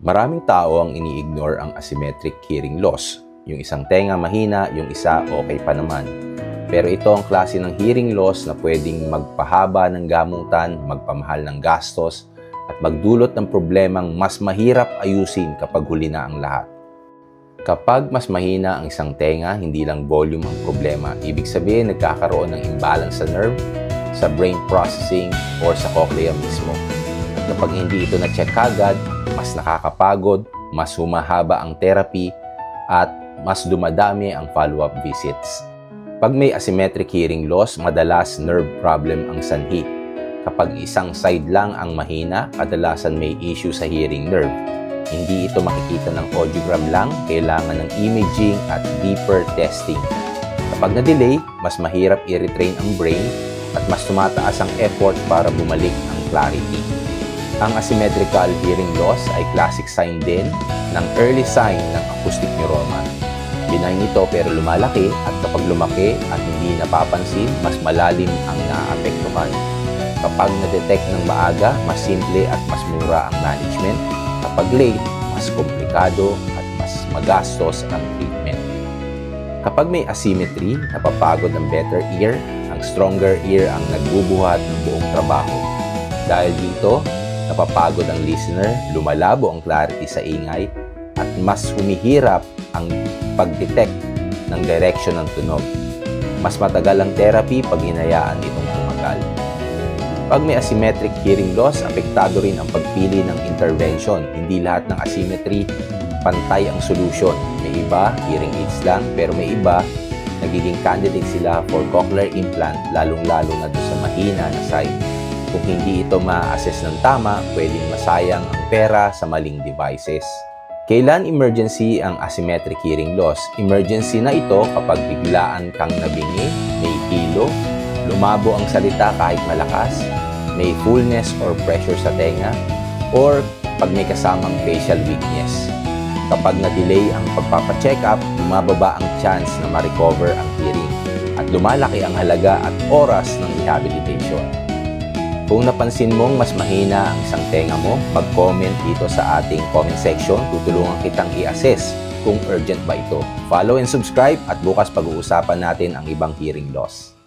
Maraming tao ang ini-ignore ang asymmetric hearing loss. Yung isang tenga mahina, yung isa okay pa naman. Pero ito ang klase ng hearing loss na pwedeng magpahaba ng gamutan, magpamahal ng gastos, at magdulot ng problemang mas mahirap ayusin kapag huli na ang lahat. Kapag mas mahina ang isang tenga, hindi lang volume ang problema. Ibig sabihin, nagkakaroon ng imbalance sa nerve, sa brain processing, or sa cochlea mismo. At kapag hindi ito na-check agad, mas nakakapagod, mas humahaba ang therapy, at mas dumadami ang follow-up visits. Pag may asymmetric hearing loss, madalas nerve problem ang sanhi. Kapag isang side lang ang mahina, kadalasan may issue sa hearing nerve. Hindi ito makikita ng audiogram lang, kailangan ng imaging at deeper testing. Kapag na-delay, mas mahirap i-retrain ang brain at mas tumataas ang effort para bumalik ang clarity. Ang asymmetrical hearing loss ay classic sign din ng early sign ng acoustic neuroma. Benign ito pero lumalaki at kapag lumaki at hindi napapansin, mas malalim ang naaapektuhan. Kapag na-detect ng maaga, mas simple at mas mura ang management. Kapag late, mas komplikado at mas magastos ang treatment. Kapag may asymmetry, napapagod ang better ear, ang stronger ear ang nagbubuhat ng buong trabaho. Dahil dito, napapagod ang listener, lumalabo ang clarity sa ingay, at mas humihirap ang pag-detect ng direction ng tunog. Mas matagal ang therapy pag hinayaan itong tumagal. Pag may asymmetric hearing loss, apektado rin ang pagpili ng intervention. Hindi lahat ng asymmetry pantay ang solution. May iba, hearing aids lang, pero may iba, nagiging candidate sila for cochlear implant, lalong-lalo na doon sa mahina na side. Kung hindi ito ma-assess ng tama, pwedeng masayang ang pera sa maling devices. Kailan emergency ang asymmetric hearing loss? Emergency na ito kapag biglaan kang nabingi, may hilo, lumabo ang salita kahit malakas, may fullness or pressure sa tenga, or pag may kasamang facial weakness. Kapag na-delay ang pagpapacheck up, lumababa ang chance na ma-recover ang hearing at lumalaki ang halaga at oras ng rehabilitation. Kung napansin mong mas mahina ang isang tenga mo, mag-comment dito sa ating comment section. Tutulungan kitang i-assess kung urgent ba ito. Follow and subscribe at bukas pag-uusapan natin ang ibang hearing loss.